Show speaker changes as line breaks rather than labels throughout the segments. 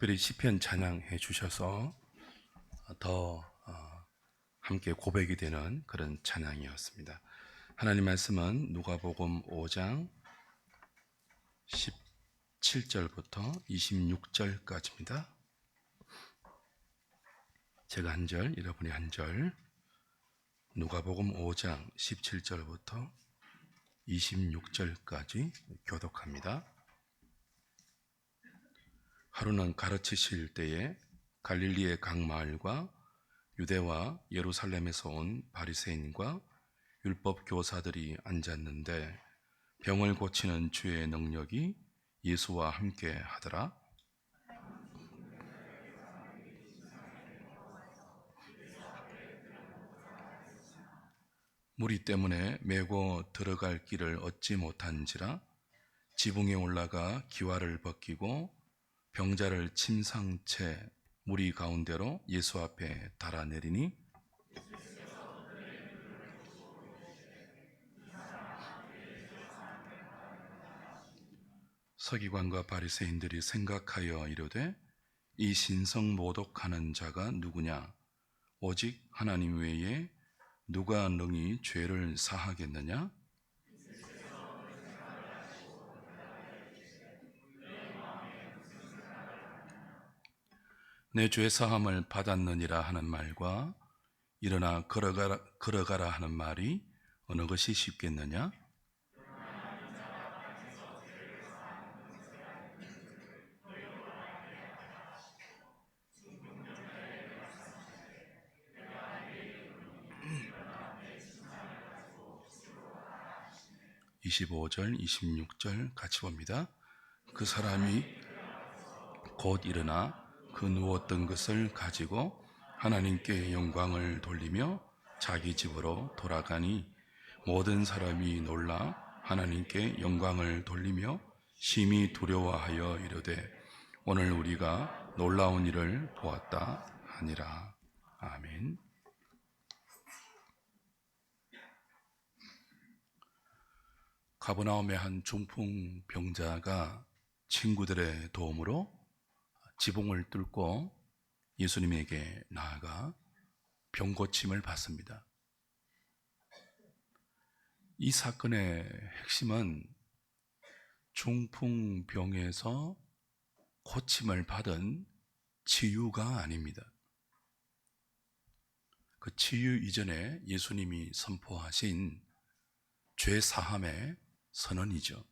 특별히 시편 찬양해 주셔서 더 함께 고백이 되는 그런 찬양이었습니다. 하나님 말씀은 누가복음 5장 17절부터 26절까지입니다. 제가 한 절, 여러분이 한 절. 누가복음 5장 17절부터 26절까지 교독합니다. 하루는 가르치실 때에 갈릴리의 각 마을과 유대와 예루살렘에서 온 바리새인과 율법 교사들이 앉았는데 병을 고치는 주의 능력이 예수와 함께 하더라. 무리 때문에 메고 들어갈 길을 얻지 못한지라 지붕에 올라가 기와를 벗기고 병자를 침상 채 무리 가운데로 예수 앞에 달아내리니 서기관과 바리새인들이 생각하여 이르되 이 신성 모독하는 자가 누구냐? 오직 하나님 외에 누가 능히 죄를 사하겠느냐? 내 죄 사함을 받았느니라 하는 말과 일어나 걸어가라 하는 말이 어느 것이 쉽겠느냐? 25절, 26절 같이 봅니다. 그 사람이 곧 일어나 그 누웠던 것을 가지고 하나님께 영광을 돌리며 자기 집으로 돌아가니 모든 사람이 놀라 하나님께 영광을 돌리며 심히 두려워하여 이르되 오늘 우리가 놀라운 일을 보았다 하니라. 아멘. 가버나움의 한 중풍 병자가 친구들의 도움으로 지붕을 뚫고 예수님에게 나아가 병 고침을 받습니다. 이 사건의 핵심은 중풍병에서 고침을 받은 치유가 아닙니다. 그 치유 이전에 예수님이 선포하신 죄사함의 선언이죠.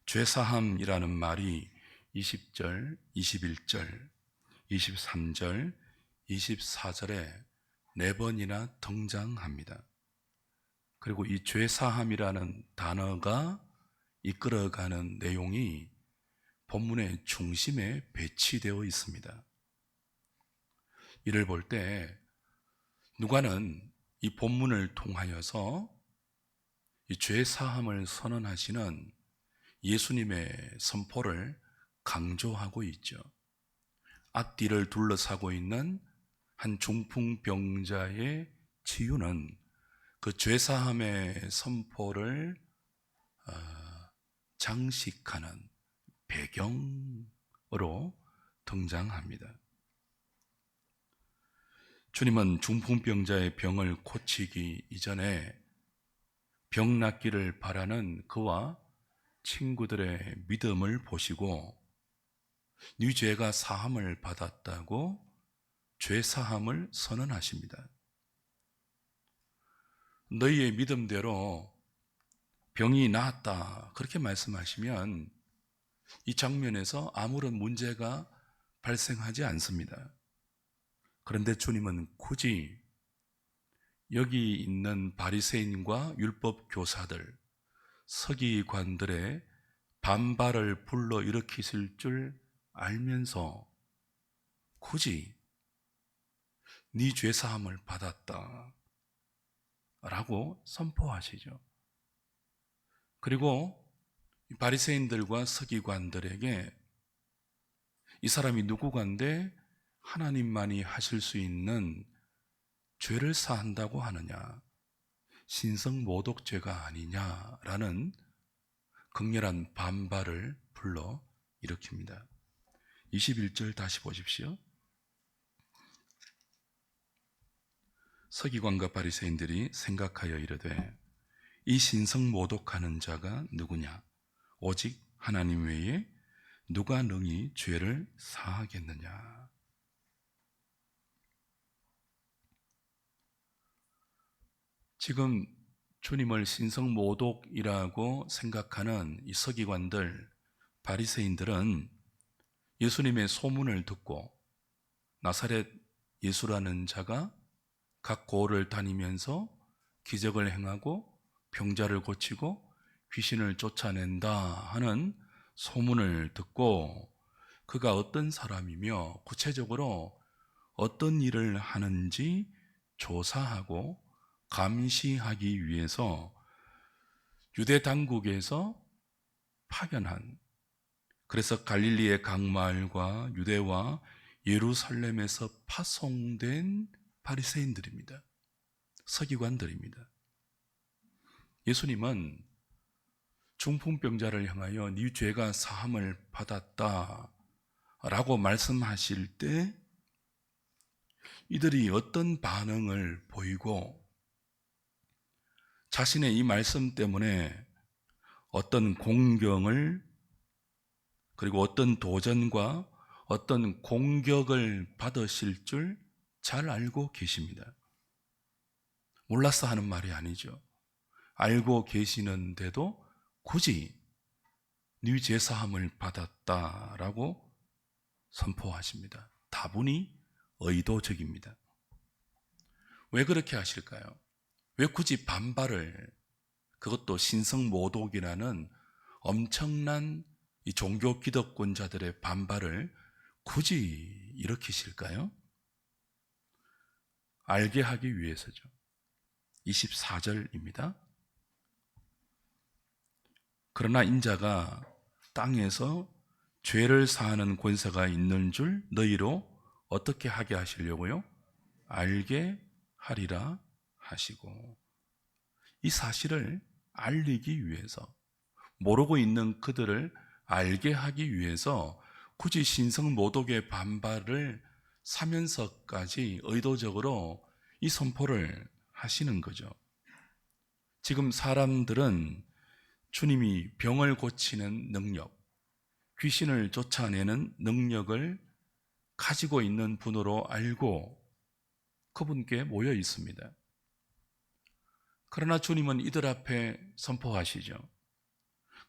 죄사함이라는 말이 20절, 21절, 23절, 24절에 4번이나 등장합니다. 그리고 이 죄사함이라는 단어가 이끌어가는 내용이 본문의 중심에 배치되어 있습니다. 이를 볼 때 누가는 이 본문을 통하여서 이 죄사함을 선언하시는 예수님의 선포를 강조하고 있죠. 앞뒤를 둘러싸고 있는 한 중풍병자의 치유는 그 죄사함의 선포를 장식하는 배경으로 등장합니다. 주님은 중풍병자의 병을 고치기 이전에 병 낫기를 바라는 그와 친구들의 믿음을 보시고 네 죄가 사함을 받았다고 죄 사함을 선언하십니다. 너희의 믿음대로 병이 나았다 그렇게 말씀하시면 이 장면에서 아무런 문제가 발생하지 않습니다. 그런데 주님은 굳이 여기 있는 바리새인과 율법 교사들, 서기관들의 반발을 불러일으키실 줄 알면서 굳이 네 죄사함을 받았다 라고 선포하시죠. 그리고 바리새인들과 서기관들에게 이 사람이 누구간데 하나님만이 하실 수 있는 죄를 사한다고 하느냐, 신성모독죄가 아니냐라는 극렬한 반발을 불러 일으킵니다. 21절 다시 보십시오. 서기관과 바리새인들이 생각하여 이르되 이 신성 모독하는 자가 누구냐? 오직 하나님 외에 누가 능히 죄를 사하겠느냐? 지금 주님을 신성 모독이라고 생각하는 이 서기관들, 바리새인들은 예수님의 소문을 듣고 나사렛 예수라는 자가 각 고을을 다니면서 기적을 행하고 병자를 고치고 귀신을 쫓아낸다 하는 소문을 듣고 그가 어떤 사람이며 구체적으로 어떤 일을 하는지 조사하고 감시하기 위해서 유대 당국에서 파견한, 그래서 갈릴리의 각 마을과 유대와 예루살렘에서 파송된 바리새인들입니다. 서기관들입니다. 예수님은 중풍병자를 향하여 네 죄가 사함을 받았다 라고 말씀하실 때 이들이 어떤 반응을 보이고 자신의 이 말씀 때문에 어떤 공경을 그리고 어떤 도전과 어떤 공격을 받으실 줄 잘 알고 계십니다. 몰라서 하는 말이 아니죠. 알고 계시는데도 굳이 네 죄사함을 받았다라고 선포하십니다. 다분히 의도적입니다. 왜 그렇게 하실까요? 왜 굳이 반발을, 그것도 신성모독이라는 엄청난 이 종교 기득권자들의 반발을 굳이 일으키실까요? 알게 하기 위해서죠. 24절입니다. 그러나 인자가 땅에서 죄를 사하는 권세가 있는 줄 너희로 어떻게 하게 하시려고요? 알게 하리라 하시고, 이 사실을 알리기 위해서, 모르고 있는 그들을 알게 하기 위해서 굳이 신성모독의 반발을 사면서까지 의도적으로 이 선포를 하시는 거죠. 지금 사람들은 주님이 병을 고치는 능력, 귀신을 쫓아내는 능력을 가지고 있는 분으로 알고 그분께 모여 있습니다. 그러나 주님은 이들 앞에 선포하시죠.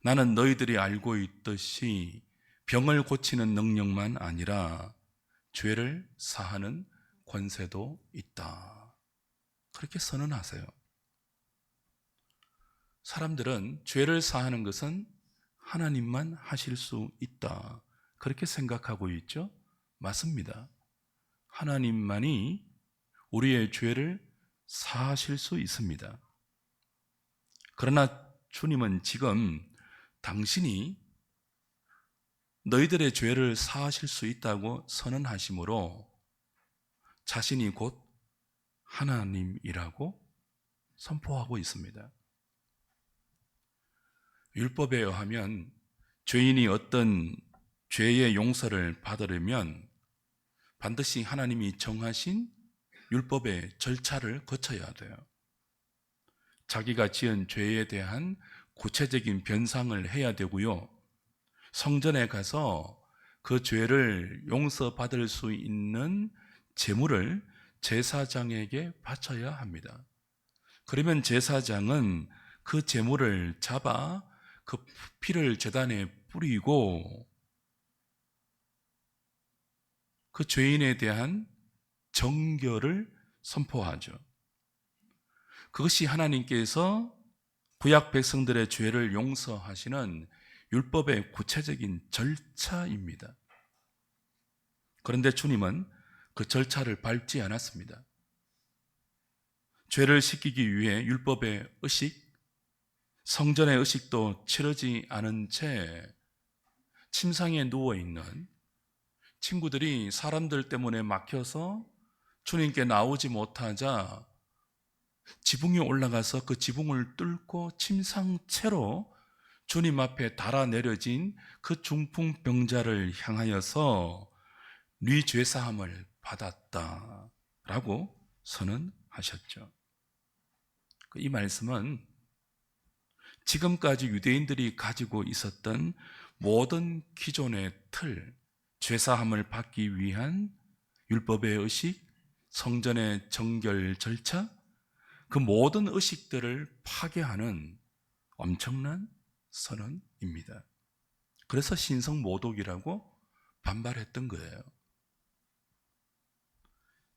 나는 너희들이 알고 있듯이 병을 고치는 능력만 아니라 죄를 사하는 권세도 있다. 그렇게 선언하세요. 사람들은 죄를 사하는 것은 하나님만 하실 수 있다, 그렇게 생각하고 있죠? 맞습니다. 하나님만이 우리의 죄를 사하실 수 있습니다. 그러나 주님은 지금 당신이 너희들의 죄를 사하실 수 있다고 선언하심으로 자신이 곧 하나님이라고 선포하고 있습니다. 율법에 의하면 죄인이 어떤 죄의 용서를 받으려면 반드시 하나님이 정하신 율법의 절차를 거쳐야 돼요. 자기가 지은 죄에 대한 구체적인 변상을 해야 되고요. 성전에 가서 그 죄를 용서받을 수 있는 제물을 제사장에게 바쳐야 합니다. 그러면 제사장은 그 제물을 잡아 그 피를 제단에 뿌리고 그 죄인에 대한 정결을 선포하죠. 그것이 하나님께서 구약 백성들의 죄를 용서하시는 율법의 구체적인 절차입니다. 그런데 주님은 그 절차를 밟지 않았습니다. 죄를 씻기기 위해 율법의 의식, 성전의 의식도 치르지 않은 채 침상에 누워있는 친구들이 사람들 때문에 막혀서 주님께 나오지 못하자 지붕에 올라가서 그 지붕을 뚫고 침상채로 주님 앞에 달아 내려진 그 중풍병자를 향하여서 네 죄사함을 받았다라고 선언하셨죠. 이 말씀은 지금까지 유대인들이 가지고 있었던 모든 기존의 틀, 죄사함을 받기 위한 율법의 의식, 성전의 정결 절차, 그 모든 의식들을 파괴하는 엄청난 선언입니다. 그래서 신성모독이라고 반발했던 거예요.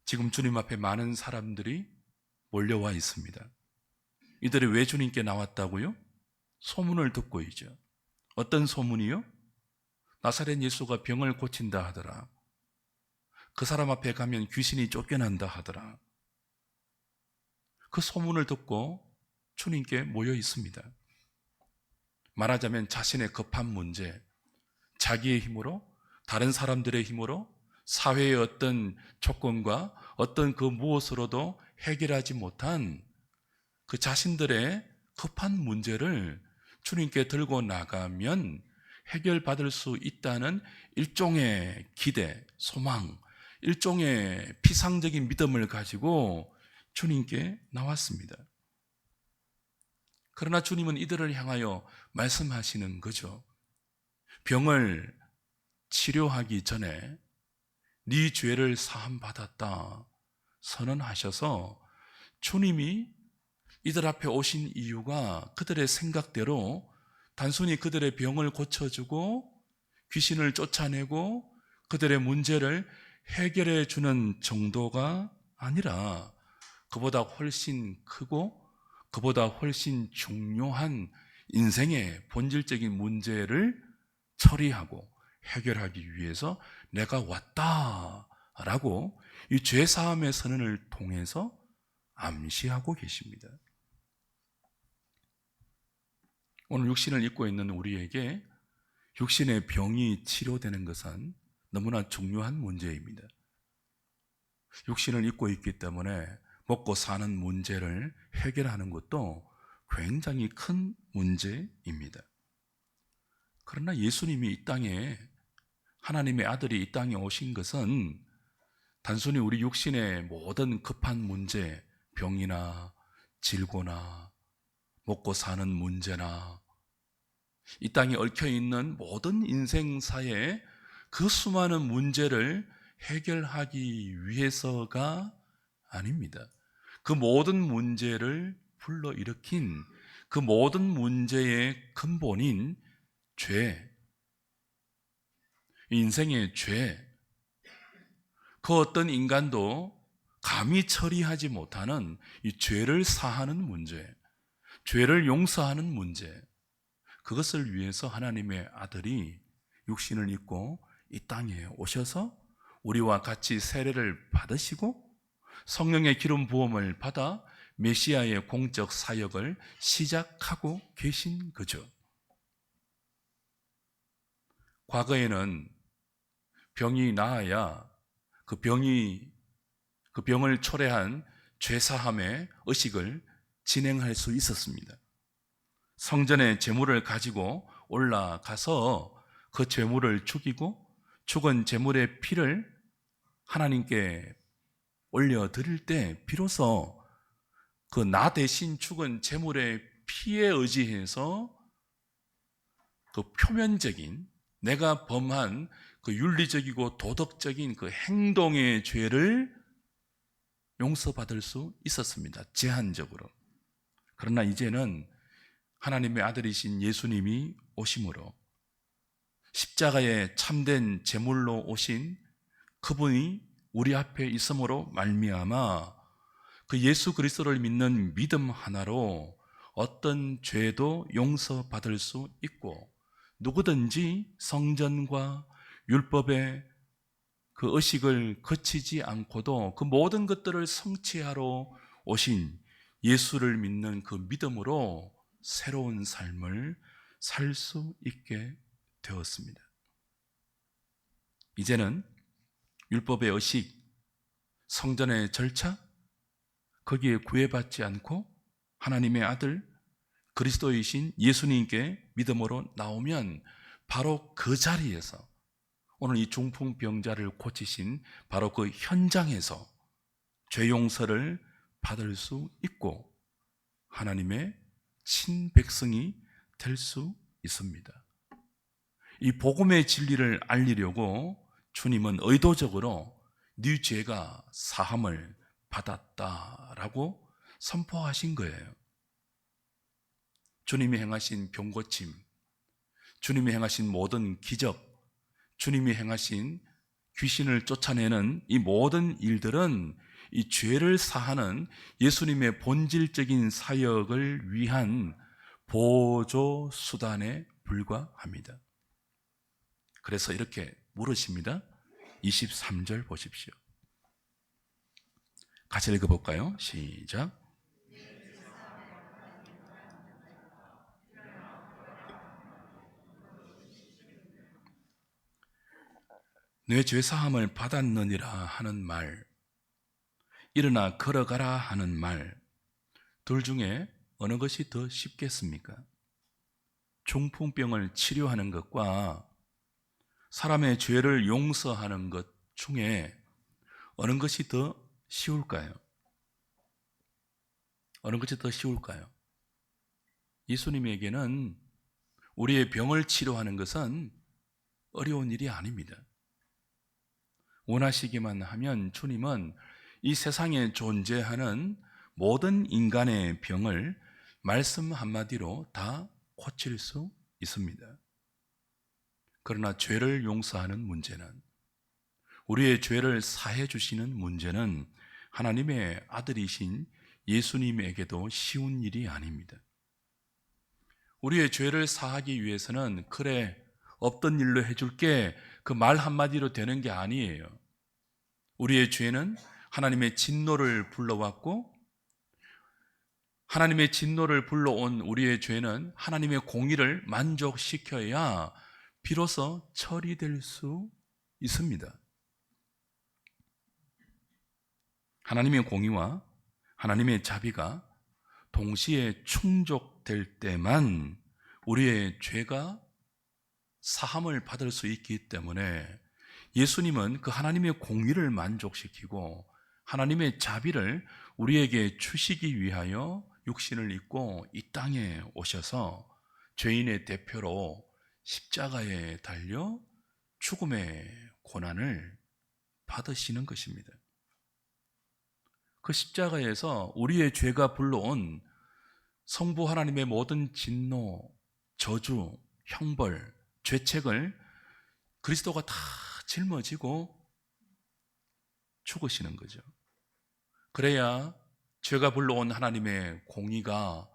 지금 주님 앞에 많은 사람들이 몰려와 있습니다. 이들이 왜 주님께 나왔다고요? 소문을 듣고 있죠. 어떤 소문이요? 나사렛 예수가 병을 고친다 하더라. 그 사람 앞에 가면 귀신이 쫓겨난다 하더라. 그 소문을 듣고 주님께 모여 있습니다. 말하자면 자신의 급한 문제, 자기의 힘으로, 다른 사람들의 힘으로, 사회의 어떤 조건과 어떤 그 무엇으로도 해결하지 못한 그 자신들의 급한 문제를 주님께 들고 나가면 해결받을 수 있다는 일종의 기대, 소망, 일종의 피상적인 믿음을 가지고 주님께 나왔습니다. 그러나 주님은 이들을 향하여 말씀하시는 거죠. 병을 치료하기 전에 네 죄를 사함받았다 선언하셔서 주님이 이들 앞에 오신 이유가 그들의 생각대로 단순히 그들의 병을 고쳐주고 귀신을 쫓아내고 그들의 문제를 해결해 주는 정도가 아니라 그보다 훨씬 크고 그보다 훨씬 중요한 인생의 본질적인 문제를 처리하고 해결하기 위해서 내가 왔다라고 이 죄사함의 선언을 통해서 암시하고 계십니다. 오늘 육신을 입고 있는 우리에게 육신의 병이 치료되는 것은 너무나 중요한 문제입니다. 육신을 입고 있기 때문에 먹고 사는 문제를 해결하는 것도 굉장히 큰 문제입니다. 그러나 예수님이 이 땅에, 하나님의 아들이 이 땅에 오신 것은 단순히 우리 육신의 모든 급한 문제, 병이나 질고나 먹고 사는 문제나 이 땅에 얽혀있는 모든 인생사의 그 수많은 문제를 해결하기 위해서가 아닙니다. 그 모든 문제를 불러일으킨 그 모든 문제의 근본인 죄, 인생의 죄, 그 어떤 인간도 감히 처리하지 못하는 이 죄를 사하는 문제, 죄를 용서하는 문제, 그것을 위해서 하나님의 아들이 육신을 입고 이 땅에 오셔서 우리와 같이 세례를 받으시고 성령의 기름 부음을 받아 메시아의 공적 사역을 시작하고 계신 거죠. 과거에는 병이 나아야 그 병을 초래한 죄사함의 의식을 진행할 수 있었습니다. 성전에 제물을 가지고 올라가서 그 제물을 죽이고 죽은 제물의 피를 하나님께 올려드릴 때 비로소 그 나 대신 죽은 제물의 피에 의지해서 그 표면적인 내가 범한 그 윤리적이고 도덕적인 그 행동의 죄를 용서받을 수 있었습니다. 제한적으로. 그러나 이제는 하나님의 아들이신 예수님이 오심으로 십자가에 참된 제물로 오신 그분이 우리 앞에 있음으로 말미암아 그 예수 그리스도를 믿는 믿음 하나로 어떤 죄도 용서받을 수 있고 누구든지 성전과 율법의 그 의식을 거치지 않고도 그 모든 것들을 성취하러 오신 예수를 믿는 그 믿음으로 새로운 삶을 살 수 있게 되었습니다. 이제는 율법의 의식, 성전의 절차, 거기에 구애받지 않고 하나님의 아들, 그리스도이신 예수님께 믿음으로 나오면 바로 그 자리에서 오늘 이 중풍병자를 고치신 바로 그 현장에서 죄 용서를 받을 수 있고 하나님의 친백성이 될 수 있습니다. 이 복음의 진리를 알리려고 주님은 의도적으로 네 죄가 사함을 받았다라고 선포하신 거예요. 주님이 행하신 병고침, 주님이 행하신 모든 기적, 주님이 행하신 귀신을 쫓아내는 이 모든 일들은 이 죄를 사하는 예수님의 본질적인 사역을 위한 보조 수단에 불과합니다. 그래서 이렇게 물으십니다. 23절 보십시오. 같이 읽어볼까요? 시작. 내 죄사함을 받았느니라 하는 말, 일어나 걸어가라 하는 말, 둘 중에 어느 것이 더 쉽겠습니까? 중풍병을 치료하는 것과 사람의 죄를 용서하는 것 중에 어느 것이 더 쉬울까요? 어느 것이 더 쉬울까요? 예수님에게는 우리의 병을 치료하는 것은 어려운 일이 아닙니다. 원하시기만 하면 주님은 이 세상에 존재하는 모든 인간의 병을 말씀 한마디로 다 고칠 수 있습니다. 그러나 죄를 용서하는 문제는, 우리의 죄를 사해 주시는 문제는 하나님의 아들이신 예수님에게도 쉬운 일이 아닙니다. 우리의 죄를 사하기 위해서는 그래, 없던 일로 해줄게, 그 말 한마디로 되는 게 아니에요. 우리의 죄는 하나님의 진노를 불러왔고, 하나님의 진노를 불러온 우리의 죄는 하나님의 공의를 만족시켜야 비로소 처리될 수 있습니다. 하나님의 공의와 하나님의 자비가 동시에 충족될 때만 우리의 죄가 사함을 받을 수 있기 때문에 예수님은 그 하나님의 공의를 만족시키고 하나님의 자비를 우리에게 주시기 위하여 육신을 입고 이 땅에 오셔서 죄인의 대표로 십자가에 달려 죽음의 고난을 받으시는 것입니다. 그 십자가에서 우리의 죄가 불러온 성부 하나님의 모든 진노, 저주, 형벌, 죄책을 그리스도가 다 짊어지고 죽으시는 거죠. 그래야 죄가 불러온 하나님의 공의가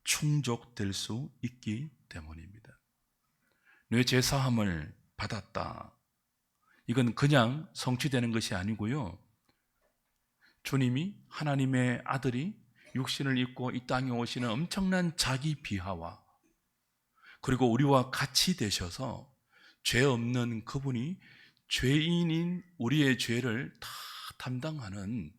충족될 수 있기 때문입니다. 내 죄 사함을 받았다. 이건 그냥 성취되는 것이 아니고요. 주님이, 하나님의 아들이 육신을 입고 이 땅에 오시는 엄청난 자기 비하와 그리고 우리와 같이 되셔서 죄 없는 그분이 죄인인 우리의 죄를 다 담당하는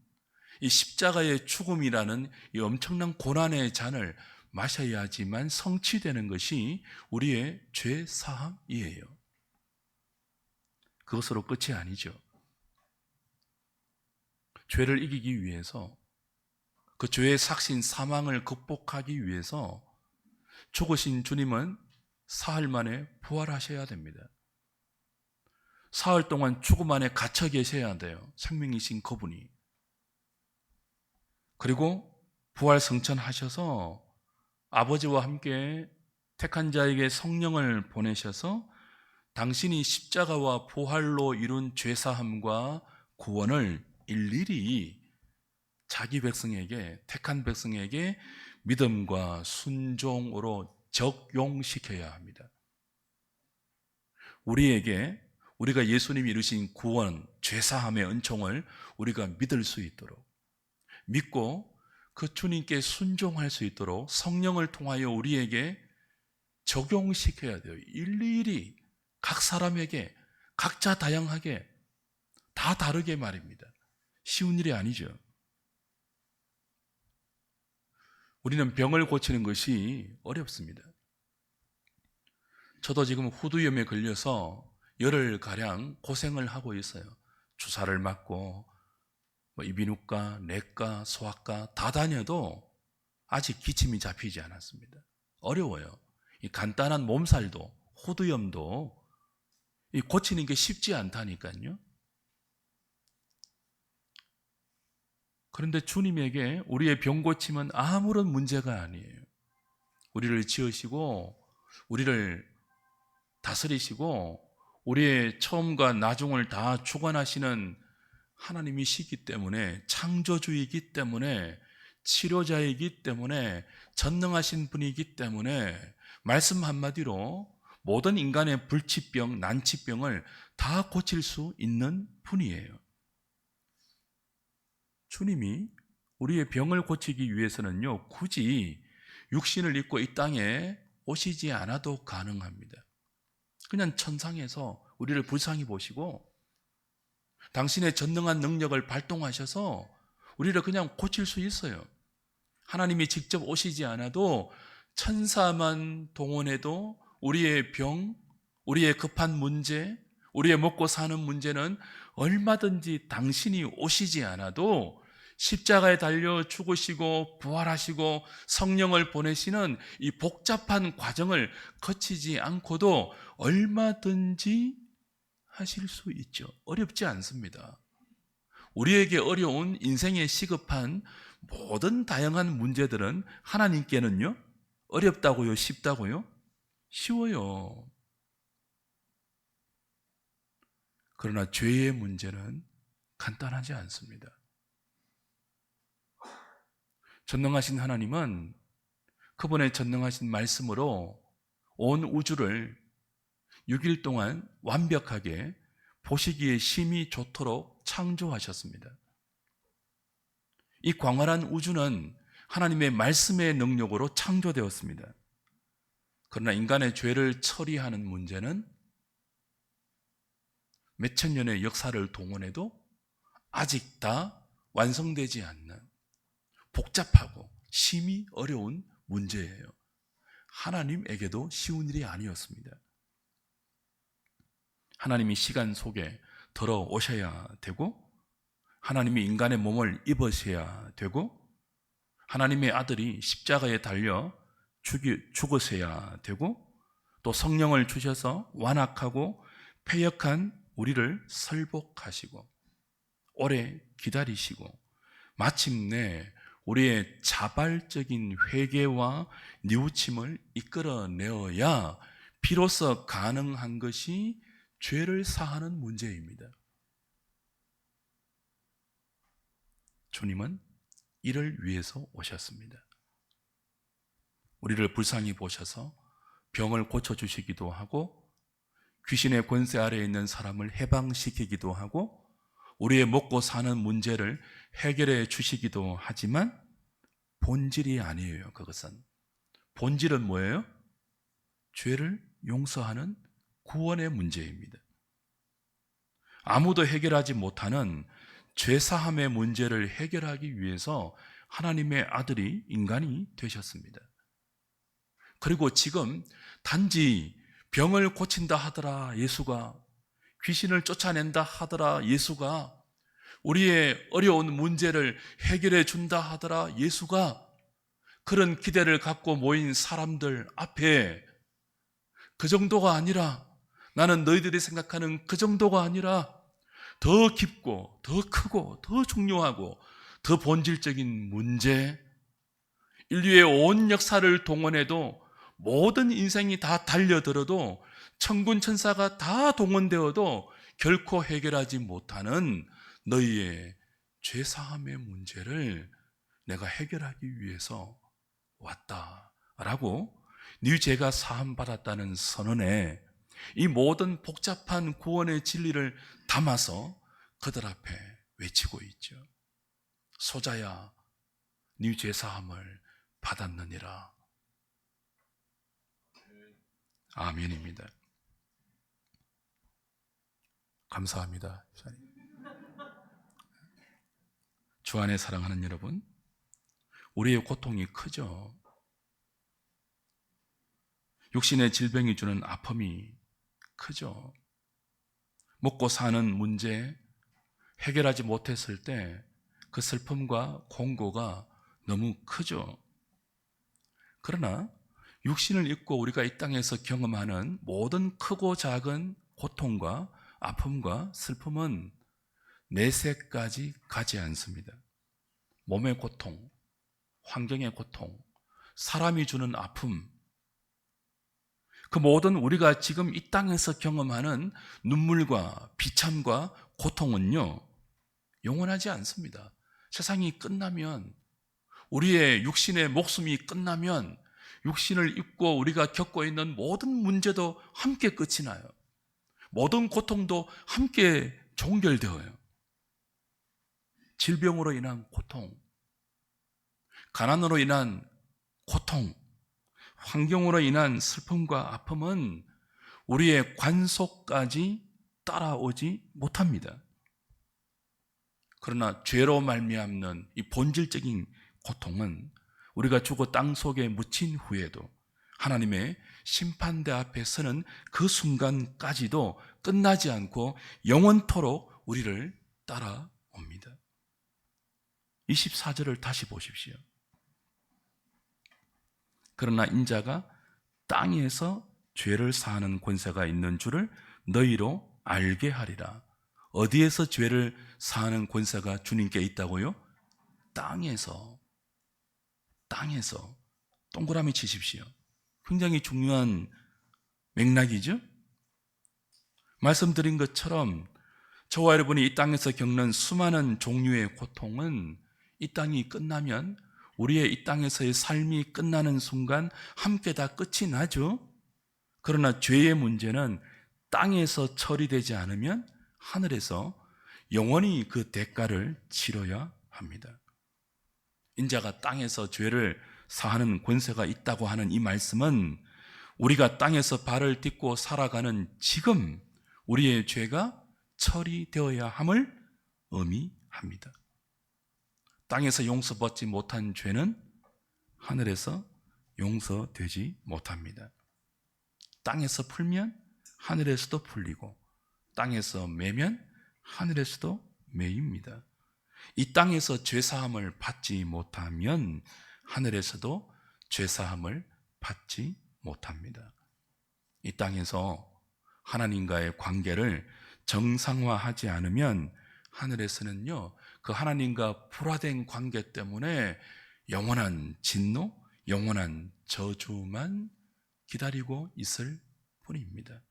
이 십자가의 죽음이라는 이 엄청난 고난의 잔을 마셔야지만 성취되는 것이 우리의 죄 사함이에요. 그것으로 끝이 아니죠. 죄를 이기기 위해서, 그 죄의 삭신 사망을 극복하기 위해서 죽으신 주님은 사흘 만에 부활하셔야 됩니다. 사흘 동안 죽음 안에 갇혀 계셔야 돼요. 생명이신 그분이. 그리고 부활 승천하셔서 아버지와 함께 택한 자에게 성령을 보내셔서 당신이 십자가와 부활로 이룬 죄사함과 구원을 일일이 자기 백성에게, 택한 백성에게 믿음과 순종으로 적용시켜야 합니다. 우리가 예수님이 이루신 구원, 죄사함의 은총을 우리가 믿을 수 있도록, 믿고 그 주님께 순종할 수 있도록 성령을 통하여 우리에게 적용시켜야 돼요. 일일이 각 사람에게, 각자 다양하게, 다 다르게 말입니다. 쉬운 일이 아니죠. 우리는 병을 고치는 것이 어렵습니다. 저도 지금 후두염에 걸려서 열흘가량 고생을 하고 있어요. 주사를 맞고 이비인후과, 내과, 소아과 다 다녀도 아직 기침이 잡히지 않았습니다. 어려워요. 이 간단한 몸살도, 후두염도 고치는 게 쉽지 않다니까요. 그런데 주님에게 우리의 병 고침은 아무런 문제가 아니에요. 우리를 지으시고 우리를 다스리시고 우리의 처음과 나중을 다 주관하시는 하나님이시기 때문에, 창조주이기 때문에, 치료자이기 때문에, 전능하신 분이기 때문에 말씀 한마디로 모든 인간의 불치병, 난치병을 다 고칠 수 있는 분이에요. 주님이 우리의 병을 고치기 위해서는요, 굳이 육신을 입고 이 땅에 오시지 않아도 가능합니다. 그냥 천상에서 우리를 불쌍히 보시고 당신의 전능한 능력을 발동하셔서 우리를 그냥 고칠 수 있어요. 하나님이 직접 오시지 않아도 천사만 동원해도 우리의 병, 우리의 급한 문제, 우리의 먹고 사는 문제는 얼마든지 당신이 오시지 않아도 십자가에 달려 죽으시고 부활하시고 성령을 보내시는 이 복잡한 과정을 거치지 않고도 얼마든지 하실 수 있죠. 어렵지 않습니다. 우리에게 어려운 인생의 시급한 모든 다양한 문제들은 하나님께는요, 어렵다고요? 쉽다고요? 쉬워요. 그러나 죄의 문제는 간단하지 않습니다. 전능하신 하나님은 그분의 전능하신 말씀으로 온 우주를 6일 동안 완벽하게 보시기에 심히 좋도록 창조하셨습니다. 이 광활한 우주는 하나님의 말씀의 능력으로 창조되었습니다. 그러나 인간의 죄를 처리하는 문제는 몇천 년의 역사를 동원해도 아직 다 완성되지 않는 복잡하고 심히 어려운 문제예요. 하나님에게도 쉬운 일이 아니었습니다. 하나님이 시간 속에 들어오셔야 되고, 하나님이 인간의 몸을 입으셔야 되고, 하나님의 아들이 십자가에 달려 죽으셔야 되고, 또 성령을 주셔서 완악하고 패역한 우리를 설복하시고 오래 기다리시고 마침내 우리의 자발적인 회개와 뉘우침을 이끌어내어야 비로소 가능한 것이 죄를 사하는 문제입니다. 주님은 이를 위해서 오셨습니다. 우리를 불쌍히 보셔서 병을 고쳐주시기도 하고 귀신의 권세 아래에 있는 사람을 해방시키기도 하고 우리의 먹고 사는 문제를 해결해 주시기도 하지만 본질이 아니에요. 그것은 본질은 뭐예요? 죄를 용서하는 구원의 문제입니다. 아무도 해결하지 못하는 죄사함의 문제를 해결하기 위해서 하나님의 아들이 인간이 되셨습니다. 그리고 지금 단지 병을 고친다 하더라 예수가, 귀신을 쫓아낸다 하더라 예수가, 우리의 어려운 문제를 해결해 준다 하더라 예수가, 그런 기대를 갖고 모인 사람들 앞에 그 정도가 아니라, 나는 너희들이 생각하는 그 정도가 아니라 더 깊고 더 크고 더 중요하고 더 본질적인 문제, 인류의 온 역사를 동원해도 모든 인생이 다 달려들어도 천군 천사가 다 동원되어도 결코 해결하지 못하는 너희의 죄사함의 문제를 내가 해결하기 위해서 왔다라고, 네 죄가 사함받았다는 선언에 이 모든 복잡한 구원의 진리를 담아서 그들 앞에 외치고 있죠. 소자야, 네 죄사함을 받았느니라. 아멘입니다. 감사합니다. 주 안에 사랑하는 여러분, 우리의 고통이 크죠. 육신의 질병이 주는 아픔이 크죠. 먹고 사는 문제 해결하지 못했을 때 그 슬픔과 공고가 너무 크죠. 그러나 육신을 입고 우리가 이 땅에서 경험하는 모든 크고 작은 고통과 아픔과 슬픔은 내세까지 가지 않습니다. 몸의 고통, 환경의 고통, 사람이 주는 아픔, 그 모든 우리가 지금 이 땅에서 경험하는 눈물과 비참과 고통은요, 영원하지 않습니다. 세상이 끝나면, 우리의 육신의 목숨이 끝나면 육신을 입고 우리가 겪고 있는 모든 문제도 함께 끝이 나요. 모든 고통도 함께 종결되어요. 질병으로 인한 고통, 가난으로 인한 고통, 환경으로 인한 슬픔과 아픔은 우리의 관속까지 따라오지 못합니다. 그러나 죄로 말미암는 이 본질적인 고통은 우리가 죽어 땅 속에 묻힌 후에도 하나님의 심판대 앞에 서는 그 순간까지도 끝나지 않고 영원토록 우리를 따라옵니다. 24절을 다시 보십시오. 그러나 인자가 땅에서 죄를 사하는 권세가 있는 줄을 너희로 알게 하리라. 어디에서 죄를 사하는 권세가 주님께 있다고요? 땅에서. 동그라미 치십시오. 굉장히 중요한 맥락이죠? 말씀드린 것처럼 저와 여러분이 이 땅에서 겪는 수많은 종류의 고통은 이 땅이 끝나면, 우리의 이 땅에서의 삶이 끝나는 순간 함께 다 끝이 나죠. 그러나 죄의 문제는 땅에서 처리되지 않으면 하늘에서 영원히 그 대가를 치러야 합니다. 인자가 땅에서 죄를 사하는 권세가 있다고 하는 이 말씀은 우리가 땅에서 발을 딛고 살아가는 지금 우리의 죄가 처리되어야 함을 의미합니다. 땅에서 용서받지 못한 죄는 하늘에서 용서되지 못합니다. 땅에서 풀면 하늘에서도 풀리고, 땅에서 매면 하늘에서도 매입니다. 이 땅에서 죄사함을 받지 못하면 하늘에서도 죄사함을 받지 못합니다. 이 땅에서 하나님과의 관계를 정상화하지 않으면 하늘에서는요, 그 하나님과 불화된 관계 때문에 영원한 진노, 영원한 저주만 기다리고 있을 뿐입니다.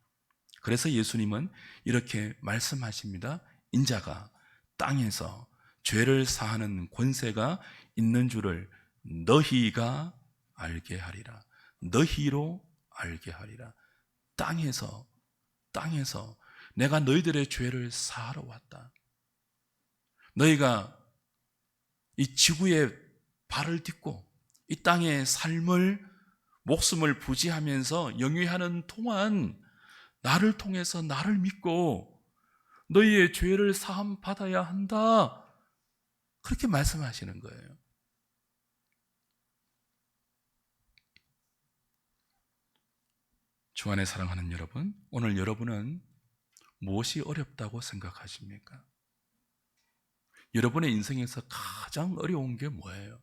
그래서 예수님은 이렇게 말씀하십니다. 인자가 땅에서 죄를 사하는 권세가 있는 줄을 너희가 알게 하리라. 너희로 알게 하리라. 땅에서 내가 너희들의 죄를 사하러 왔다. 너희가 이 지구에 발을 딛고 이 땅의 삶을, 목숨을 부지하면서 영위하는 동안 나를 통해서, 나를 믿고 너희의 죄를 사함 받아야 한다. 그렇게 말씀하시는 거예요. 주 안에 사랑하는 여러분, 오늘 여러분은 무엇이 어렵다고 생각하십니까? 여러분의 인생에서 가장 어려운 게 뭐예요?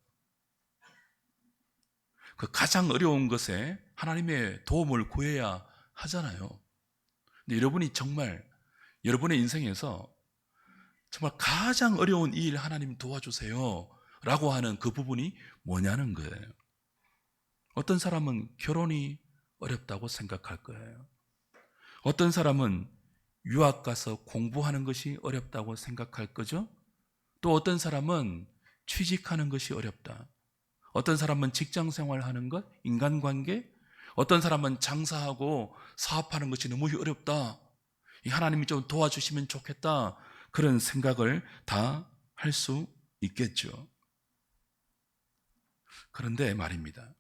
그 가장 어려운 것에 하나님의 도움을 구해야 하잖아요. 근데 여러분이 정말 여러분의 인생에서 정말 가장 어려운 이 일 하나님 도와주세요 라고 하는 그 부분이 뭐냐는 거예요. 어떤 사람은 결혼이 어렵다고 생각할 거예요. 어떤 사람은 유학 가서 공부하는 것이 어렵다고 생각할 거죠. 또 어떤 사람은 취직하는 것이 어렵다. 어떤 사람은 직장 생활하는 것, 인간관계, 어떤 사람은 장사하고 사업하는 것이 너무 어렵다. 하나님이 좀 도와주시면 좋겠다. 그런 생각을 다 할 수 있겠죠. 그런데 말입니다.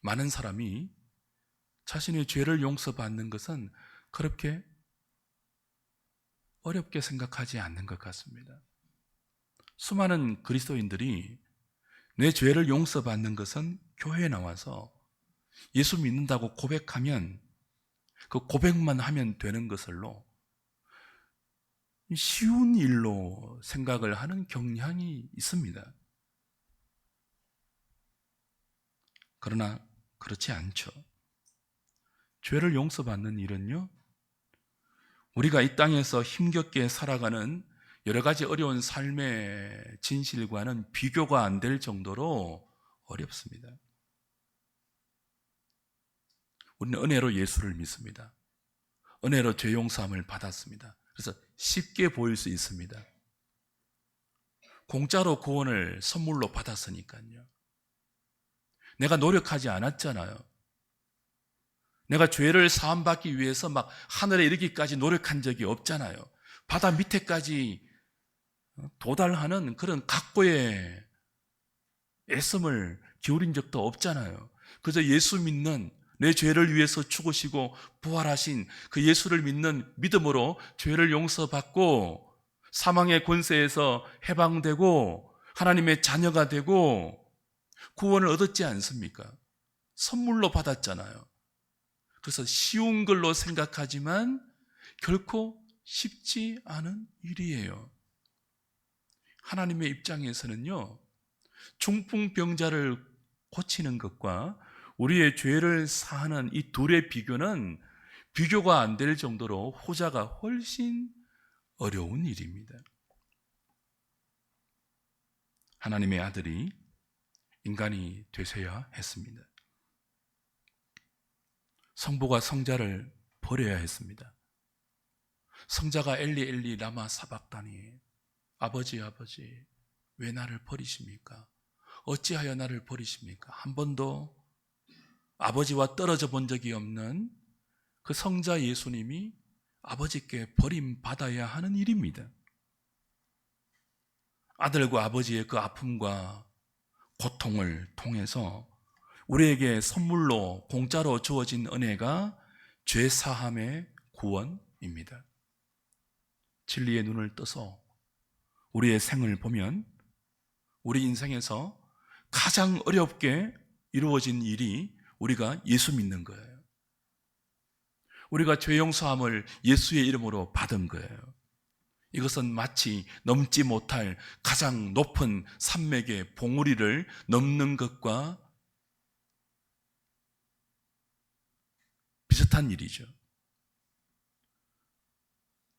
많은 사람이 자신의 죄를 용서받는 것은 그렇게 어렵게 생각하지 않는 것 같습니다. 수많은 그리스도인들이 내 죄를 용서받는 것은 교회에 나와서 예수 믿는다고 고백하면 그 고백만 하면 되는 것을로 쉬운 일로 생각을 하는 경향이 있습니다. 그러나 그렇지 않죠. 죄를 용서받는 일은요, 우리가 이 땅에서 힘겹게 살아가는 여러 가지 어려운 삶의 진실과는 비교가 안 될 정도로 어렵습니다. 우리는 은혜로 예수를 믿습니다. 은혜로 죄 용서함을 받았습니다. 그래서 쉽게 보일 수 있습니다. 공짜로 구원을 선물로 받았으니까요. 내가 노력하지 않았잖아요. 내가 죄를 사함받기 위해서 막 하늘에 이르기까지 노력한 적이 없잖아요. 바다 밑에까지 도달하는 그런 각고의 애씀을 기울인 적도 없잖아요. 그저 예수 믿는, 내 죄를 위해서 죽으시고 부활하신 그 예수를 믿는 믿음으로 죄를 용서받고 사망의 권세에서 해방되고 하나님의 자녀가 되고 구원을 얻었지 않습니까? 선물로 받았잖아요. 그래서 쉬운 걸로 생각하지만 결코 쉽지 않은 일이에요. 하나님의 입장에서는요, 중풍병자를 고치는 것과 우리의 죄를 사하는 이 둘의 비교는 비교가 안 될 정도로 후자가 훨씬 어려운 일입니다. 하나님의 아들이 인간이 되셔야 했습니다. 성부가 성자를 버려야 했습니다. 성자가 엘리 엘리 라마 사박다니, 아버지 아버지 왜 나를 버리십니까? 어찌하여 나를 버리십니까? 한 번도 아버지와 떨어져 본 적이 없는 그 성자 예수님이 아버지께 버림받아야 하는 일입니다. 아들과 아버지의 그 아픔과 고통을 통해서 우리에게 선물로 공짜로 주어진 은혜가 죄사함의 구원입니다. 진리의 눈을 떠서 우리의 생을 보면 우리 인생에서 가장 어렵게 이루어진 일이 우리가 예수 믿는 거예요. 우리가 죄 용서함을 예수의 이름으로 받은 거예요. 이것은 마치 넘지 못할 가장 높은 산맥의 봉우리를 넘는 것과 비슷한 일이죠.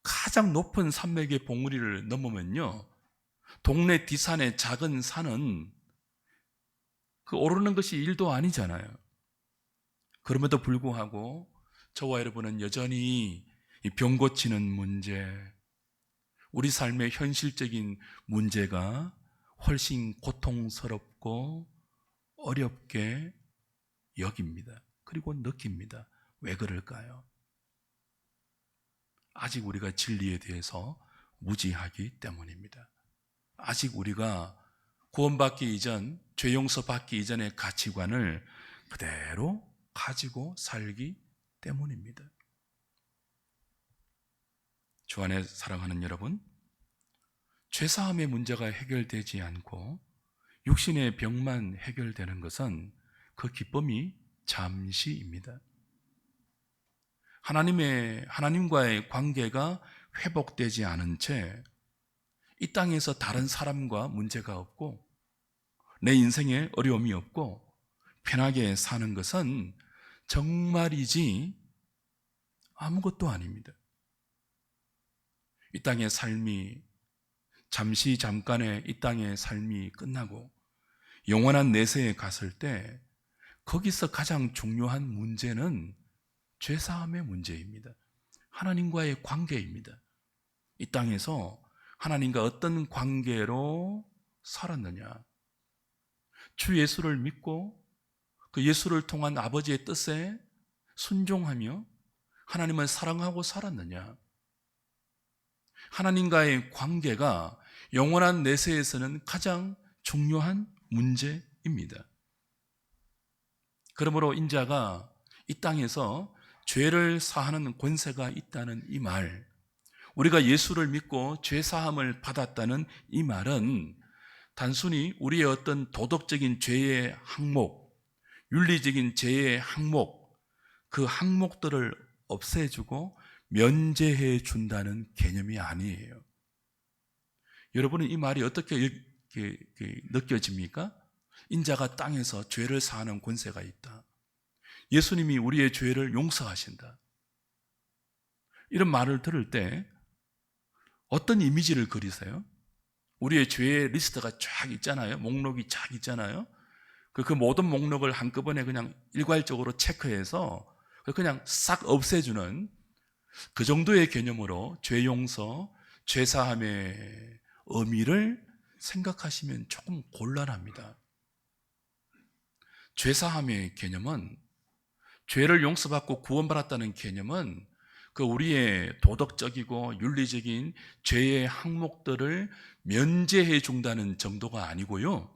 가장 높은 산맥의 봉우리를 넘으면요, 동네 뒷산의 작은 산은 그 오르는 것이 일도 아니잖아요. 그럼에도 불구하고 저와 여러분은 여전히 이 병 고치는 문제, 우리 삶의 현실적인 문제가 훨씬 고통스럽고 어렵게 여깁니다. 그리고 느낍니다. 왜 그럴까요? 아직 우리가 진리에 대해서 무지하기 때문입니다. 아직 우리가 구원받기 이전, 죄 용서받기 이전의 가치관을 그대로 가지고 살기 때문입니다. 주 안에 사랑하는 여러분, 죄사함의 문제가 해결되지 않고 육신의 병만 해결되는 것은 그 기쁨이 잠시입니다. 하나님과의 관계가 회복되지 않은 채 이 땅에서 다른 사람과 문제가 없고 내 인생에 어려움이 없고 편하게 사는 것은 정말이지 아무것도 아닙니다. 이 땅의 삶이 잠깐의 이 땅의 삶이 끝나고 영원한 내세에 갔을 때 거기서 가장 중요한 문제는 죄사함의 문제입니다. 하나님과의 관계입니다. 이 땅에서 하나님과 어떤 관계로 살았느냐, 주 예수를 믿고 그 예수를 통한 아버지의 뜻에 순종하며 하나님을 사랑하고 살았느냐, 하나님과의 관계가 영원한 내세에서는 가장 중요한 문제입니다. 그러므로 인자가 이 땅에서 죄를 사하는 권세가 있다는 이 말, 우리가 예수를 믿고 죄 사함을 받았다는 이 말은 단순히 우리의 어떤 도덕적인 죄의 항목, 윤리적인 죄의 항목, 그 항목들을 없애주고 면제해 준다는 개념이 아니에요. 여러분은 이 말이 어떻게 느껴집니까? 인자가 땅에서 죄를 사하는 권세가 있다. 예수님이 우리의 죄를 용서하신다. 이런 말을 들을 때 어떤 이미지를 그리세요? 우리의 죄의 리스트가 쫙 있잖아요. 목록이 쫙 있잖아요. 그 모든 목록을 한꺼번에 그냥 일괄적으로 체크해서 그냥 싹 없애주는 그 정도의 개념으로 죄 용서, 죄 사함의 의미를 생각하시면 조금 곤란합니다. 죄 사함의 개념은, 죄를 용서받고 구원받았다는 개념은 그 우리의 도덕적이고 윤리적인 죄의 항목들을 면제해 준다는 정도가 아니고요,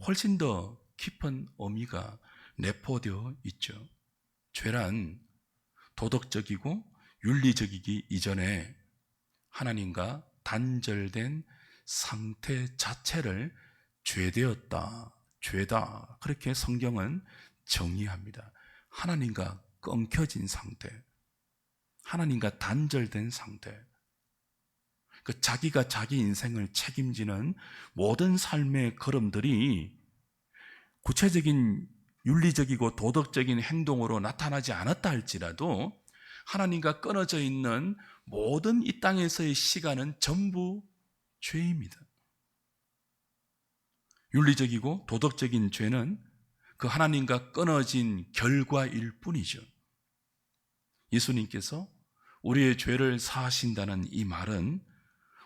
훨씬 더 깊은 의미가 내포되어 있죠. 죄란 도덕적이고 윤리적이기 이전에 하나님과 단절된 상태 자체를 죄되었다, 죄다, 그렇게 성경은 정의합니다. 하나님과 끊겨진 상태, 하나님과 단절된 상태, 그 자기가 자기 인생을 책임지는 모든 삶의 걸음들이 구체적인 윤리적이고 도덕적인 행동으로 나타나지 않았다 할지라도 하나님과 끊어져 있는 모든 이 땅에서의 시간은 전부 죄입니다. 윤리적이고 도덕적인 죄는 그 하나님과 끊어진 결과일 뿐이죠. 예수님께서 우리의 죄를 사하신다는 이 말은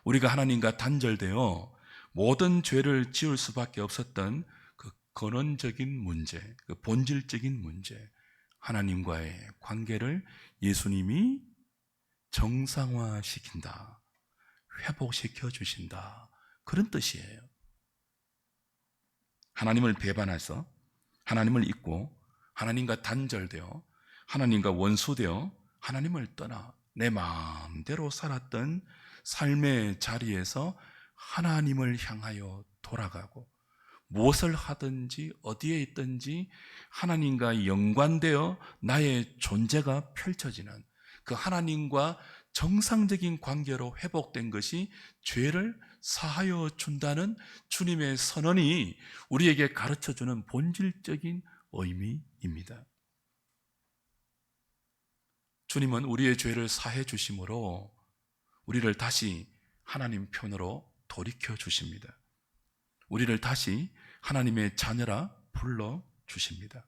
우리가 하나님과 단절되어 모든 죄를 지을 수밖에 없었던 그 근원적인 문제, 그 본질적인 문제, 하나님과의 관계를 예수님이 정상화시킨다, 회복시켜 주신다, 그런 뜻이에요. 하나님을 배반해서 하나님을 잊고 하나님과 단절되어 하나님과 원수되어 하나님을 떠나 내 마음대로 살았던 삶의 자리에서 하나님을 향하여 돌아가고 무엇을 하든지 어디에 있든지 하나님과 연관되어 나의 존재가 펼쳐지는 그 하나님과 정상적인 관계로 회복된 것이 죄를 사하여 준다는 주님의 선언이 우리에게 가르쳐주는 본질적인 의미입니다. 주님은 우리의 죄를 사해 주심으로 우리를 다시 하나님 편으로 돌이켜 주십니다. 우리를 다시 하나님의 자녀라 불러 주십니다.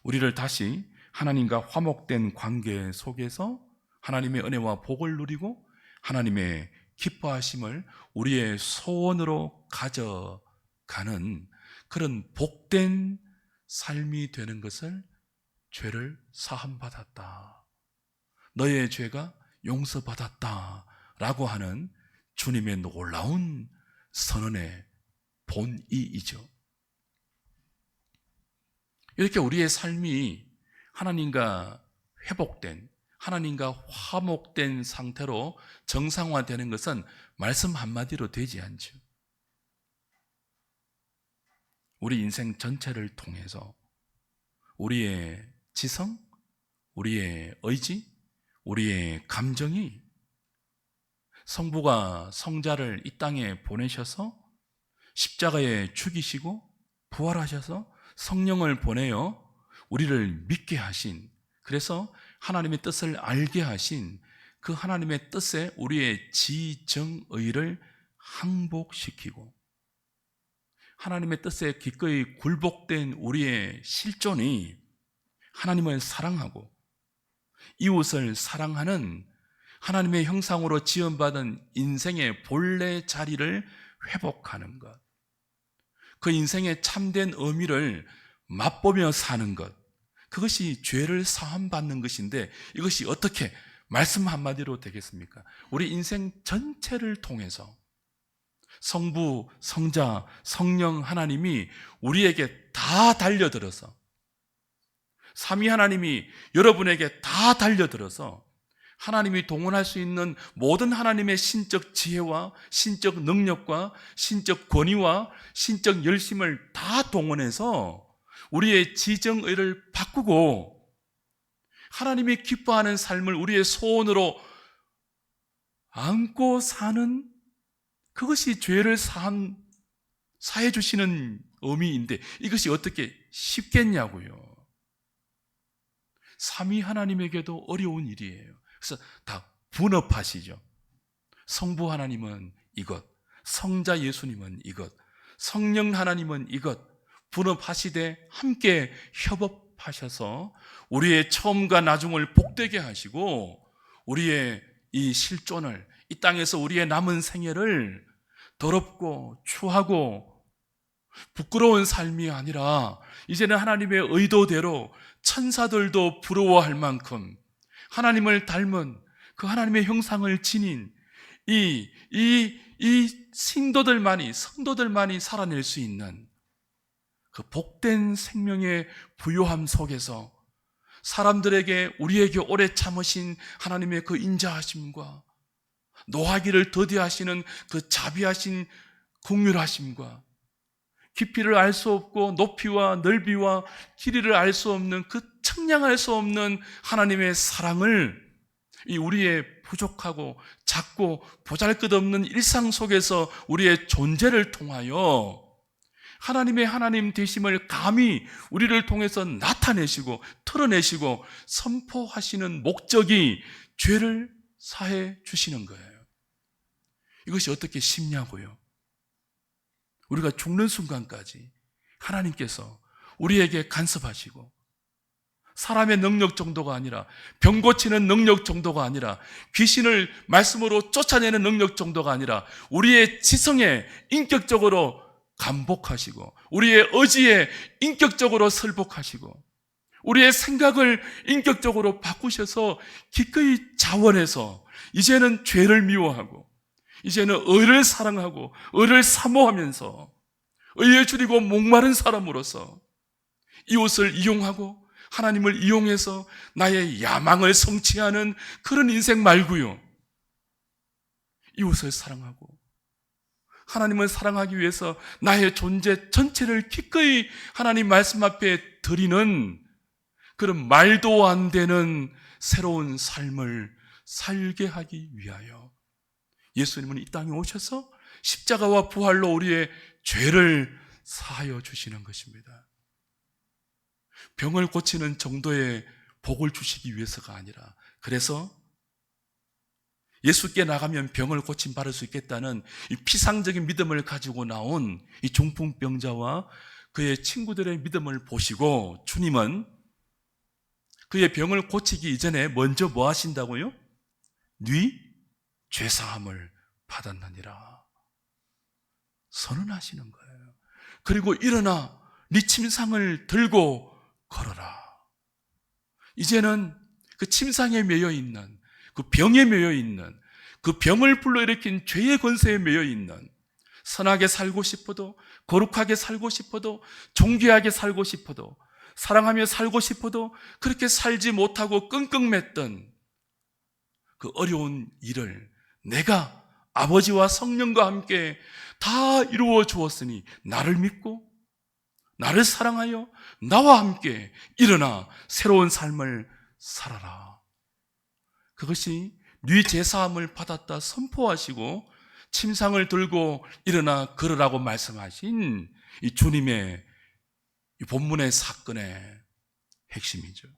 우리를 다시 하나님과 화목된 관계 속에서 하나님의 은혜와 복을 누리고 하나님의 기뻐하심을 우리의 소원으로 가져가는 그런 복된 삶이 되는 것을 죄를 사함받았다, 너의 죄가 용서받았다 라고 하는 주님의 놀라운 선언의 본의이죠. 이렇게 우리의 삶이 하나님과 회복된, 하나님과 화목된 상태로 정상화되는 것은 말씀 한마디로 되지 않죠. 우리 인생 전체를 통해서 우리의 지성, 우리의 의지, 우리의 감정이 성부가 성자를 이 땅에 보내셔서 십자가에 죽이시고 부활하셔서 성령을 보내어 우리를 믿게 하신, 그래서 하나님의 뜻을 알게 하신 그 하나님의 뜻에 우리의 지정의를 항복시키고 하나님의 뜻에 기꺼이 굴복된 우리의 실존이 하나님을 사랑하고 이웃을 사랑하는 하나님의 형상으로 지음받은 인생의 본래 자리를 회복하는 것, 그 인생의 참된 의미를 맛보며 사는 것, 그것이 죄를 사함받는 것인데 이것이 어떻게 말씀 한마디로 되겠습니까? 우리 인생 전체를 통해서 성부, 성자, 성령 하나님이 우리에게 다 달려들어서, 삼위 하나님이 여러분에게 다 달려들어서 하나님이 동원할 수 있는 모든 하나님의 신적 지혜와 신적 능력과 신적 권위와 신적 열심을 다 동원해서 우리의 지정의를 바꾸고 하나님이 기뻐하는 삶을 우리의 소원으로 안고 사는, 그것이 죄를 사해 주시는 의미인데 이것이 어떻게 쉽겠냐고요. 삼위 하나님에게도 어려운 일이에요. 그래서 다 분업하시죠. 성부 하나님은 이것, 성자 예수님은 이것, 성령 하나님은 이것, 분업하시되 함께 협업하셔서 우리의 처음과 나중을 복되게 하시고 우리의 이 실존을, 이 땅에서 우리의 남은 생애를 더럽고 추하고 부끄러운 삶이 아니라 이제는 하나님의 의도대로 천사들도 부러워할 만큼 하나님을 닮은 그 하나님의 형상을 지닌 이 성도들만이 살아낼 수 있는 그 복된 생명의 부요함 속에서 사람들에게, 우리에게 오래 참으신 하나님의 그 인자하심과 노하기를 더디하시는 그 자비하신 긍휼하심과 깊이를 알 수 없고 높이와 넓이와 길이를 알 수 없는 그 측량할 수 없는 하나님의 사랑을 이 우리의 부족하고 작고 보잘것없는 일상 속에서 우리의 존재를 통하여 하나님의 하나님 되심을 감히 우리를 통해서 나타내시고 털어내시고 선포하시는 목적이 죄를 사해 주시는 거예요. 이것이 어떻게 쉽냐고요. 우리가 죽는 순간까지 하나님께서 우리에게 간섭하시고 사람의 능력 정도가 아니라, 병 고치는 능력 정도가 아니라, 귀신을 말씀으로 쫓아내는 능력 정도가 아니라 우리의 지성에 인격적으로 감복하시고 우리의 의지에 인격적으로 설복하시고 우리의 생각을 인격적으로 바꾸셔서 기꺼이 자원해서 이제는 죄를 미워하고 이제는 의를 사랑하고 의를 사모하면서 의에 줄이고 목마른 사람으로서 이웃을 이용하고 하나님을 이용해서 나의 야망을 성취하는 그런 인생 말고요, 이웃을 사랑하고 하나님을 사랑하기 위해서 나의 존재 전체를 기꺼이 하나님 말씀 앞에 드리는 그런 말도 안 되는 새로운 삶을 살게 하기 위하여 예수님은 이 땅에 오셔서 십자가와 부활로 우리의 죄를 사하여 주시는 것입니다. 병을 고치는 정도의 복을 주시기 위해서가 아니라, 그래서 예수께 나가면 병을 고침받을 수 있겠다는 이 피상적인 믿음을 가지고 나온 이 중풍병자와 그의 친구들의 믿음을 보시고 주님은 그의 병을 고치기 이전에 먼저 뭐 하신다고요? 네 죄사함을 받았느니라 선언하시는 거예요. 그리고 일어나 네 침상을 들고 걸어라. 이제는 그 침상에 매여 있는, 그 병에 매여 있는, 그 병을 불러일으킨 죄의 권세에 매여 있는, 선하게 살고 싶어도, 거룩하게 살고 싶어도, 존귀하게 살고 싶어도, 사랑하며 살고 싶어도 그렇게 살지 못하고 끙끙맸던 그 어려운 일을 내가 아버지와 성령과 함께 다 이루어 주었으니 나를 믿고 나를 사랑하여 나와 함께 일어나 새로운 삶을 살아라. 그것이 네 제사함을 받았다 선포하시고 침상을 들고 일어나 걸으라고 말씀하신 이 주님의 이 본문의 사건의 핵심이죠.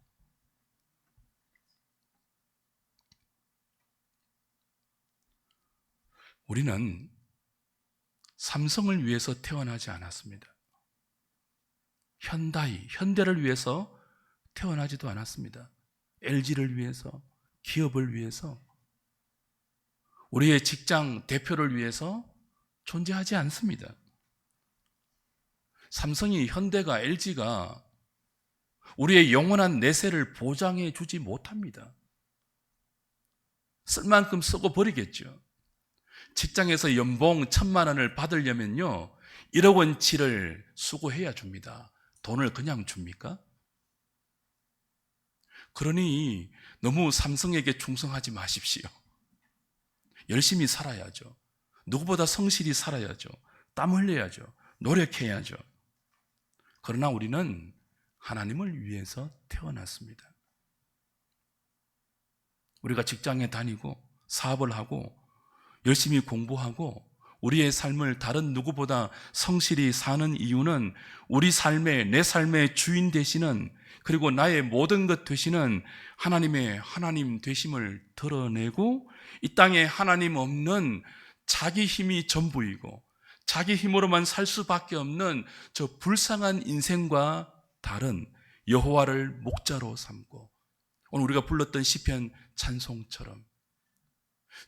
우리는 삼성을 위해서 태어나지 않았습니다. 현대를 위해서 태어나지도 않았습니다. LG를 위해서, 기업을 위해서, 우리의 직장 대표를 위해서 존재하지 않습니다. 삼성이, 현대가, LG가 우리의 영원한 내세를 보장해 주지 못합니다. 쓸 만큼 쓰고 버리겠죠. 직장에서 연봉 1,000만 원을 받으려면요 1억 원치를 수고해야 줍니다. 돈을 그냥 줍니까? 그러니 너무 삼성에게 충성하지 마십시오. 열심히 살아야죠. 누구보다 성실히 살아야죠. 땀 흘려야죠. 노력해야죠. 그러나 우리는 하나님을 위해서 태어났습니다. 우리가 직장에 다니고 사업을 하고 열심히 공부하고 우리의 삶을 다른 누구보다 성실히 사는 이유는 우리 삶의, 내 삶의 주인 되시는, 그리고 나의 모든 것 되시는 하나님의 하나님 되심을 드러내고 이 땅에 하나님 없는 자기 힘이 전부이고 자기 힘으로만 살 수밖에 없는 저 불쌍한 인생과 다른 여호와를 목자로 삼고, 오늘 우리가 불렀던 시편 찬송처럼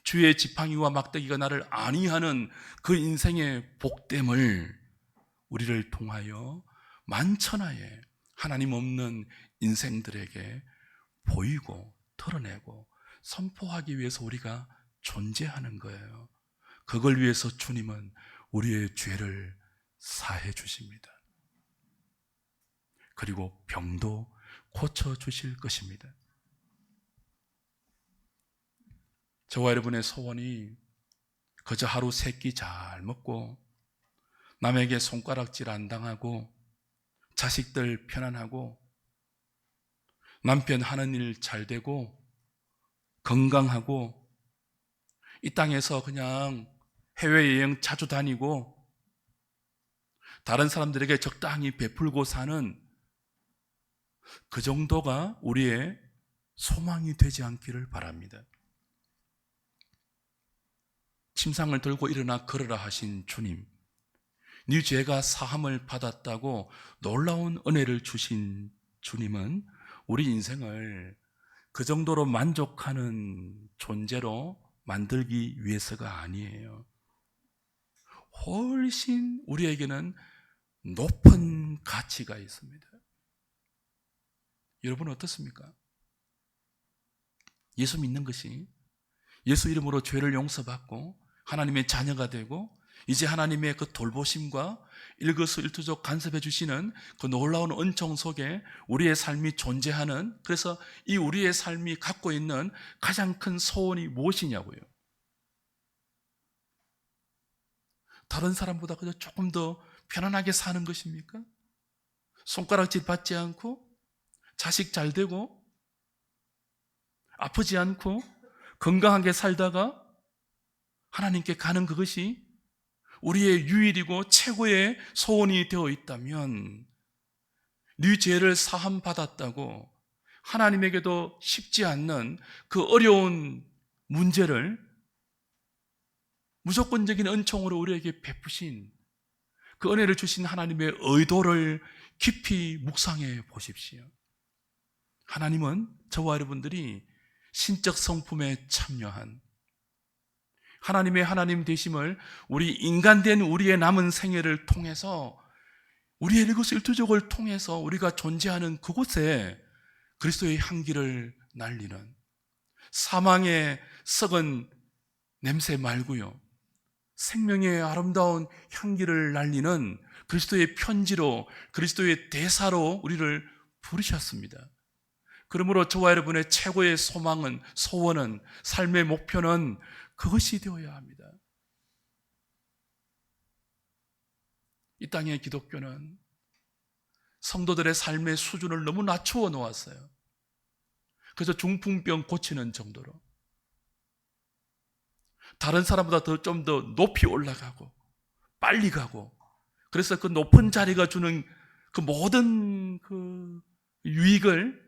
주의 지팡이와 막대기가 나를 안위하는 그 인생의 복됨을 우리를 통하여 만천하에 하나님 없는 인생들에게 보이고 드러내고 선포하기 위해서 우리가 존재하는 거예요. 그걸 위해서 주님은 우리의 죄를 사해 주십니다. 그리고 병도 고쳐 주실 것입니다. 저와 여러분의 소원이 그저 하루 세 끼 잘 먹고 남에게 손가락질 안 당하고 자식들 편안하고 남편 하는 일 잘 되고 건강하고 이 땅에서 그냥 해외여행 자주 다니고 다른 사람들에게 적당히 베풀고 사는 그 정도가 우리의 소망이 되지 않기를 바랍니다. 침상을 들고 일어나 걸으라 하신 주님, 네 죄가 사함을 받았다고 놀라운 은혜를 주신 주님은 우리 인생을 그 정도로 만족하는 존재로 만들기 위해서가 아니에요. 훨씬 우리에게는 높은 가치가 있습니다. 여러분 어떻습니까? 예수 믿는 것이, 예수 이름으로 죄를 용서받고 하나님의 자녀가 되고 이제 하나님의 그 돌보심과 일거수일투족 간섭해 주시는 그 놀라운 은총 속에 우리의 삶이 존재하는, 그래서 이 우리의 삶이 갖고 있는 가장 큰 소원이 무엇이냐고요. 다른 사람보다 그저 조금 더 편안하게 사는 것입니까? 손가락질 받지 않고 자식 잘 되고 아프지 않고 건강하게 살다가 하나님께 가는 그것이 우리의 유일이고 최고의 소원이 되어 있다면, 네 죄를 사함 받았다고 하나님에게도 쉽지 않는 그 어려운 문제를 무조건적인 은총으로 우리에게 베푸신 그 은혜를 주신 하나님의 의도를 깊이 묵상해 보십시오. 하나님은 저와 여러분들이 신적 성품에 참여한 하나님의 하나님 되심을 우리 인간된 우리의 남은 생애를 통해서, 우리의 일거수일투족을 통해서 우리가 존재하는 그곳에 그리스도의 향기를 날리는, 사망의 썩은 냄새 말고요, 생명의 아름다운 향기를 날리는 그리스도의 편지로, 그리스도의 대사로 우리를 부르셨습니다. 그러므로 저와 여러분의 최고의 소망은, 소원은, 삶의 목표는 그것이 되어야 합니다. 이 땅의 기독교는 성도들의 삶의 수준을 너무 낮추어 놓았어요. 그래서 중풍병 고치는 정도로 다른 사람보다 좀 더 높이 올라가고 빨리 가고, 그래서 그 높은 자리가 주는 그 모든 그 유익을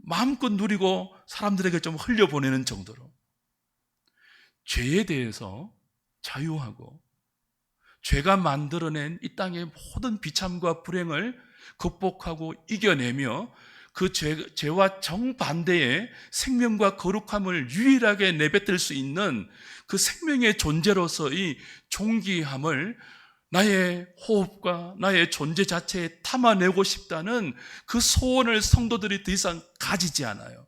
마음껏 누리고 사람들에게 좀 흘려보내는 정도로 죄에 대해서 자유하고 죄가 만들어낸 이 땅의 모든 비참과 불행을 극복하고 이겨내며 그 죄와 정반대의 생명과 거룩함을 유일하게 내뱉을 수 있는 그 생명의 존재로서의 존귀함을 나의 호흡과 나의 존재 자체에 담아내고 싶다는 그 소원을 성도들이 더 이상 가지지 않아요.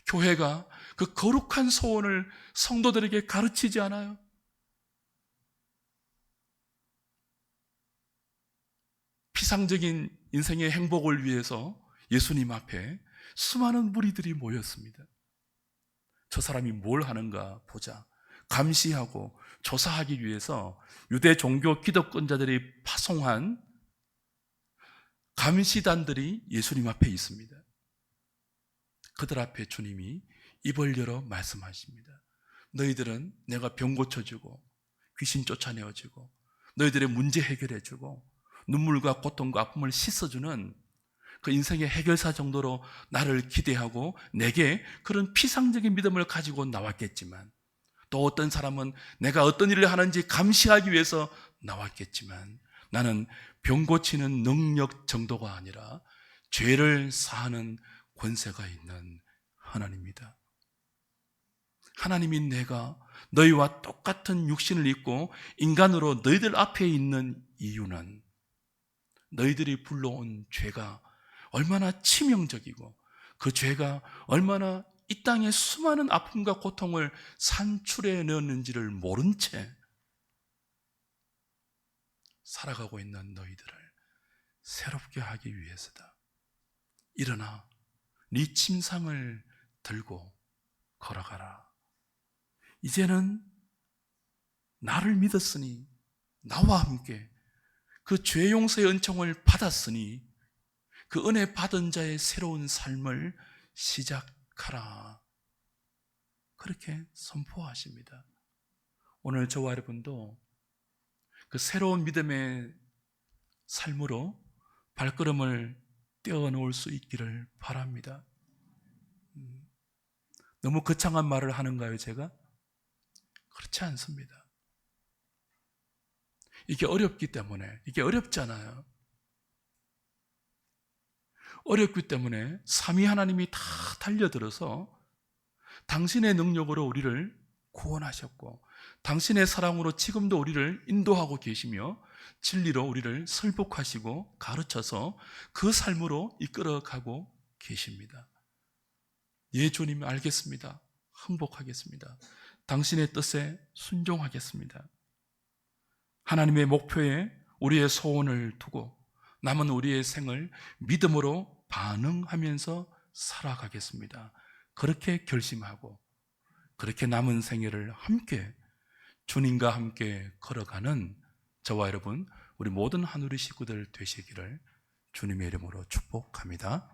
교회가 그 거룩한 소원을 성도들에게 가르치지 않아요. 피상적인 인생의 행복을 위해서 예수님 앞에 수많은 무리들이 모였습니다. 저 사람이 뭘 하는가 보자. 감시하고 조사하기 위해서 유대 종교 기득권자들이 파송한 감시단들이 예수님 앞에 있습니다. 그들 앞에 주님이 입을 열어 말씀하십니다. 너희들은 내가 병 고쳐주고 귀신 쫓아내어주고 너희들의 문제 해결해주고 눈물과 고통과 아픔을 씻어주는 그 인생의 해결사 정도로 나를 기대하고 내게 그런 피상적인 믿음을 가지고 나왔겠지만, 또 어떤 사람은 내가 어떤 일을 하는지 감시하기 위해서 나왔겠지만, 나는 병 고치는 능력 정도가 아니라 죄를 사하는 권세가 있는 하나님입니다. 하나님이 내가 너희와 똑같은 육신을 입고 인간으로 너희들 앞에 있는 이유는 너희들이 불러온 죄가 얼마나 치명적이고 그 죄가 얼마나 이 땅에 수많은 아픔과 고통을 산출해 내었는지를 모른 채 살아가고 있는 너희들을 새롭게 하기 위해서다. 일어나 네 침상을 들고 걸어가라. 이제는 나를 믿었으니 나와 함께 그 죄 용서의 은총을 받았으니 그 은혜 받은 자의 새로운 삶을 시작하라. 그렇게 선포하십니다. 오늘 저와 여러분도 그 새로운 믿음의 삶으로 발걸음을 떼어놓을 수 있기를 바랍니다. 너무 거창한 말을 하는가요, 제가? 그렇지 않습니다. 이게 어렵기 때문에, 이게 어렵잖아요. 어렵기 때문에 삼위 하나님이 다 달려들어서 당신의 능력으로 우리를 구원하셨고 당신의 사랑으로 지금도 우리를 인도하고 계시며 진리로 우리를 설복하시고 가르쳐서 그 삶으로 이끌어가고 계십니다. 예, 주님 알겠습니다. 항복하겠습니다. 당신의 뜻에 순종하겠습니다. 하나님의 목표에 우리의 소원을 두고 남은 우리의 생을 믿음으로 반응하면서 살아가겠습니다. 그렇게 결심하고 그렇게 남은 생애를 함께 주님과 함께 걸어가는 저와 여러분, 우리 모든 하누리 식구들 되시기를 주님의 이름으로 축복합니다.